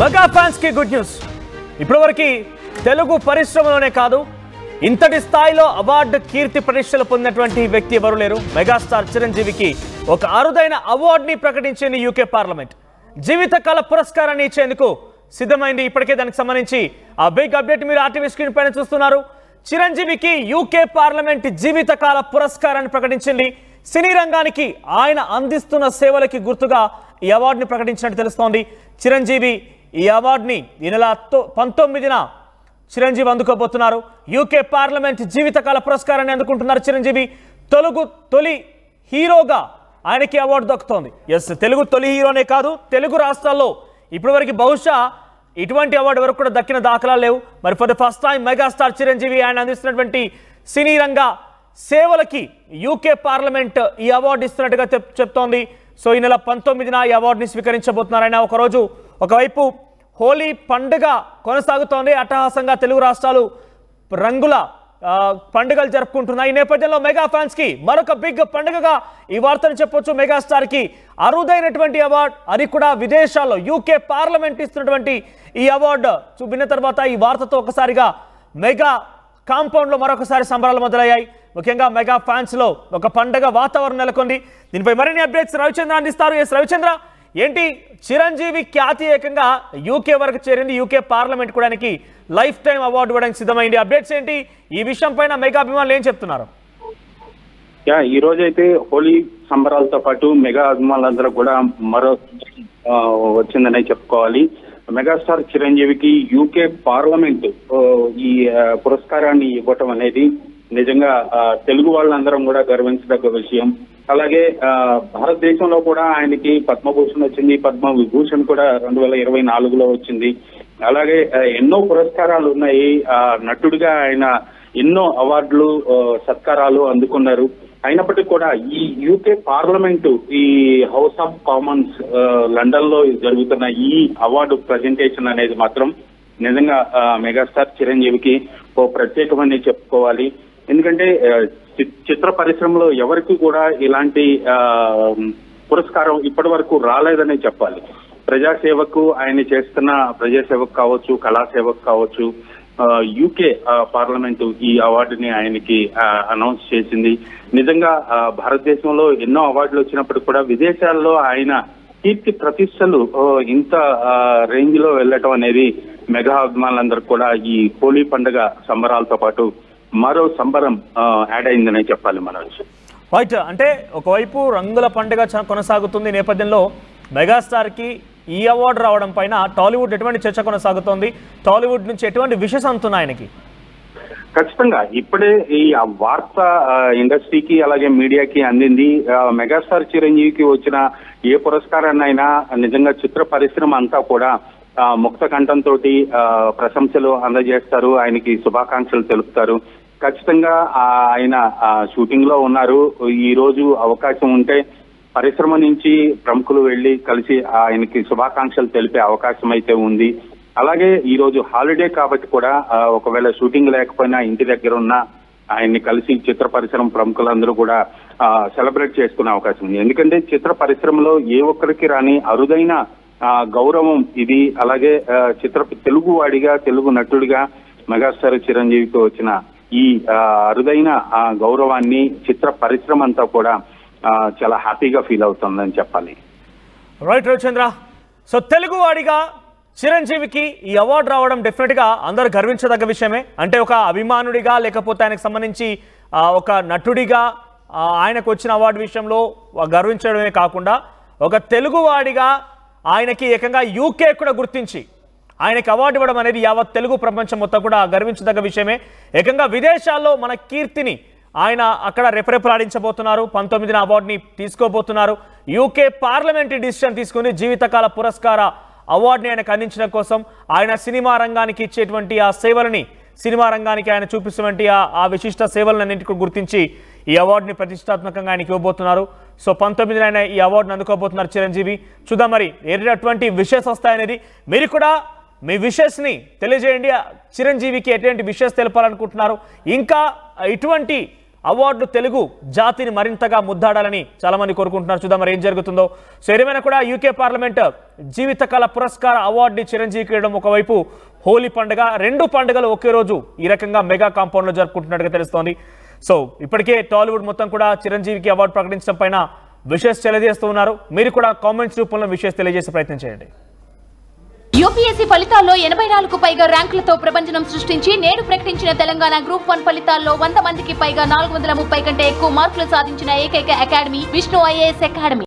Mega fans కి good news. ఇప్పటివరకు తెలుగు పరిశ్రమలోనే కాదు ఇంతటి స్థాయిలో అవార్డు కీర్తి ప్రతిష్టలు పొందినటువంటి వ్యక్తి ఎవరు లేరు. మెగాస్టార్ చిరంజీవికి ఒక అరుదైన అవార్డుని ప్రకటించింది యూకే పార్లమెంట్. జీవితకాల పురస్కారాన్ని ఇచ్చేందుకు సిద్ధమైంది. ఇప్పటికే దానికి సంబంధించి ఆ బిగ్ అప్డేట్ మీరు ఆర్టీవీ స్క్రీన్ పైన చూస్తున్నారు. చిరంజీవికి యూకే పార్లమెంట్ జీవితకాల పురస్కారాన్ని ప్రకటించింది. సినీ రంగానికి ఆయన అందిస్తున్న సేవలకి గుర్తుగా ఈ అవార్డుని ప్రకటించినట్టు తెలుస్తోంది. చిరంజీవి ఈ అవార్డుని ఈ నెల 19న చిరంజీవి అందుకోబోతున్నారు. యూకే పార్లమెంట్ జీవితకాల పురస్కారాన్ని అందుకుంటున్నారు చిరంజీవి. తొలి హీరోగా ఆయనకి అవార్డు దక్కుతోంది. ఎస్, తెలుగు తొలి హీరోనే కాదు, తెలుగు రాష్ట్రాల్లో ఇప్పటివరకు బహుశా ఇటువంటి అవార్డు వరకు కూడా దక్కిన దాఖలాలు లేవు. మరి for the first time megastar Chiranjeevi ఆయన అందిస్తున్నటువంటి సినీ రంగ సేవలకి యూకే పార్లమెంట్ ఈ అవార్డు ఇస్తున్నట్టుగా చెప్తోంది. సో ఈ నెల 19న ఈ అవార్డుని స్వీకరించబోతున్నారు ఆయన. ఒకవైపు హోలీ పండుగ కొనసాగుతోంది. అట్టహాసంగా తెలుగు రాష్ట్రాలు రంగుల పండుగలు జరుపుకుంటున్నాయి. ఈ నేపథ్యంలో మెగా ఫ్యాన్స్ కి మరొక బిగ్ పండుగగా ఈ వార్తను చెప్పొచ్చు. మెగాస్టార్ కి అరుదైనటువంటి అవార్డు, అది కూడా విదేశాల్లో యూకే పార్లమెంట్ ఇస్తున్నటువంటి ఈ అవార్డు విన్న తర్వాత ఈ వార్తతో ఒకసారిగా మెగా కాంపౌండ్ లో మరొకసారి సంబరాలు మొదలయ్యాయి. ముఖ్యంగా మెగా ఫ్యాన్స్ లో ఒక పండుగ వాతావరణం నెలకొంది. దీనిపై మరిన్ని అప్డేట్స్ రవిచంద్ర అందిస్తారు. ఎస్ రవిచంద్ర, ఏంటి చిరంజీవి ఖ్యాతి ఏకంగా యూకే వరకు చేరింది. యూకే పార్లమెంట్ కూడా లైఫ్ టైం అవార్డు ఇవ్వడానికి సిద్ధమైంది. అప్డేట్స్ ఏంటి? ఈ విషయం పైన మెగా అభిమానులు ఏం చెప్తున్నారు? ఈ రోజు అయితే హోలీ సంబరాలతో పాటు మెగా అభిమానులందరూ కూడా మరో వచ్చిందనే చెప్పుకోవాలి. మెగాస్టార్ చిరంజీవికి యూకే పార్లమెంట్ ఈ పురస్కారాన్ని ఇవ్వటం అనేది నిజంగా తెలుగు వాళ్ళందరం కూడా గర్వించదగ్గ విషయం. అలాగే భారతదేశంలో కూడా ఆయనకి పద్మభూషణ్ వచ్చింది, పద్మ విభూషణ్ కూడా 2024లో వచ్చింది. అలాగే ఎన్నో పురస్కారాలు ఉన్నాయి. నటుడిగా ఆయన ఎన్నో అవార్డులు సత్కారాలు అందుకున్నారు. అయినప్పటికీ కూడా ఈ యూకే పార్లమెంటు ఈ హౌస్ ఆఫ్ కామన్స్ లండన్ లో జరుగుతున్న ఈ అవార్డు ప్రజెంటేషన్ అనేది మాత్రం నిజంగా మెగాస్టార్ చిరంజీవికి ఓ ప్రత్యేకమని చెప్పుకోవాలి. ఎందుకంటే చిత్ర పరిశ్రమలో ఎవరికి కూడా ఇలాంటి పురస్కారం ఇప్పటి వరకు రాలేదనే చెప్పాలి. ప్రజాసేవకు ఆయన చేస్తున్న ప్రజాసేవకు కావచ్చు, కళాసేవకు కావచ్చు, యూకే పార్లమెంటు ఈ అవార్డుని ఆయనకి అనౌన్స్ చేసింది. నిజంగా భారతదేశంలో ఎన్నో అవార్డులు వచ్చినప్పుడు కూడా విదేశాల్లో ఆయన కీర్తి ప్రతిష్టలు ఇంత రేంజ్ లో వెళ్ళటం అనేది మెగా అభిమానులందరూ కూడా ఈ హోలీ పండుగ సంబరాలతో పాటు మరో సంబరం యాడ్ అయిందనే చెప్పాలి. మన రైట్, అంటే ఒకవైపు రంగుల పండుగ కొనసాగుతుంది నేపథ్యంలో మెగాస్టార్ కి ఈ అవార్డు రావడం పైన టాలీవుడ్ ఎటువంటి చర్చ కొనసాగుతోంది? టాలీవుడ్ నుంచి ఎటువంటి విషెస్ అందుతున్నాయి ఆయనకి? ఖచ్చితంగా ఇప్పుడే ఈ వార్త ఇండస్ట్రీకి అలాగే మీడియాకి అందింది. మెగాస్టార్ చిరంజీవికి వచ్చిన ఏ పురస్కారాన్నైనా నిజంగా చిత్ర పరిశ్రమ అంతా కూడా ముక్త కంఠంతో ప్రశంసలు అందజేస్తారు, ఆయనకి శుభాకాంక్షలు తెలుపుతారు. ఖచ్చితంగా ఆయన షూటింగ్ లో ఉన్నారు. ఈ రోజు అవకాశం ఉంటే పరిశ్రమ నుంచి ప్రముఖులు వెళ్లి కలిసి ఆయనకి శుభాకాంక్షలు తెలిపే అవకాశం అయితే ఉంది. అలాగే ఈ రోజు హాలిడే కాబట్టి కూడా ఒకవేళ షూటింగ్ లేకపోయినా ఇంటి దగ్గర ఉన్న ఆయన్ని కలిసి చిత్ర పరిశ్రమ ప్రముఖులందరూ కూడా సెలబ్రేట్ చేసుకునే అవకాశం ఉంది. ఎందుకంటే చిత్ర పరిశ్రమలో ఏ ఒక్కరికి రాని అరుదైన గౌరవం ఇది. అలాగే తెలుగు వాడిగా, తెలుగు నటుడిగా మెగాస్టార్ చిరంజీవికి వచ్చిన ఈ అరుదైన గౌరవాన్ని చిత్ర పరిశ్రమ అంతా కూడా చాలా హ్యాపీగా ఫీల్ అవుతుందని చెప్పాలి. రైట్ రవిచంద్ర, సో తెలుగు వాడిగా చిరంజీవికి ఈ అవార్డు రావడం డెఫినెట్ గా అందరూ గర్వించదగ్గ విషయమే. అంటే ఒక అభిమానుడిగా లేకపోతే ఆయనకు సంబంధించి ఒక నటుడిగా ఆయనకు వచ్చిన అవార్డు విషయంలో గర్వించడమే కాకుండా ఒక తెలుగు వాడిగా ఆయనకి ఏకంగా యూకే కూడా గుర్తించి ఆయనకి అవార్డు ఇవ్వడం అనేది యావత్ తెలుగు ప్రపంచం మొత్తం కూడా గర్వించదగ్గ విషయమే. ఏకంగా విదేశాల్లో మన కీర్తిని ఆయన అక్కడ రెపరెపలాడించబోతున్నారు. 19న అవార్డుని తీసుకోబోతున్నారు. యూకే పార్లమెంటరీ డిసిషన్ తీసుకుని జీవితకాల పురస్కార అవార్డుని ఆయనకు అందించడం కోసం ఆయన సినిమా రంగానికి ఇచ్చేటువంటి ఆ సేవలని, సినిమా రంగానికి ఆయన చూపిస్తున్నటువంటి ఆ విశిష్ట సేవలన్నింటికి గుర్తించి ఈ అవార్డుని ప్రతిష్టాత్మకంగా ఆయనకి ఇవ్వబోతున్నారు. సో 19న ఆయన ఈ అవార్డుని అందుకోబోతున్నారు చిరంజీవి. చూద్దాం మరి ఎటువంటి విషెస్ వస్తాయనేది. మీరు కూడా మీ విషెస్ని తెలియజేయండి. చిరంజీవికి ఎటువంటి విషెస్ తెలపాలనుకుంటున్నారు, ఇంకా ఇటువంటి అవార్డు తెలుగు జాతిని మరింతగా ముద్దాడాలని చాలా మంది కోరుకుంటున్నారు. చూద్దాం మరి ఏం జరుగుతుందో. సో ఏదేమైనా కూడా యూకే పార్లమెంట్ జీవితకాల పురస్కార అవార్డుని చిరంజీవికి ఇవ్వడం ఒకవైపు హోలీ పండుగ, రెండు పండుగలు ఒకే రోజు ఈ రకంగా మెగా కాంపౌండ్లో జరుపుకుంటున్నట్టుగా తెలుస్తోంది. సో ఇప్పటికే టాలీవుడ్ మొత్తం కూడా చిరంజీవికి అవార్డు ప్రకటించడం పైన విషెస్ తెలియజేస్తూ ఉన్నారు. మీరు కూడా కామెంట్స్ రూపంలో విషెస్ తెలియజేసే ప్రయత్నం చేయండి. యూపీఎస్సీ ఫలితాల్లో 84కు పైగా ర్యాంకులతో ప్రభంజనం సృష్టించి నేడు ప్రకటించిన తెలంగాణ గ్రూప్ 1 ఫలితాల్లో 100 మందికి పైగా 430 కంటే ఎక్కువ మార్కులు సాధించిన ఏకైక అకాడమీ విష్ణు ఐఏఎస్ అకాడమీ.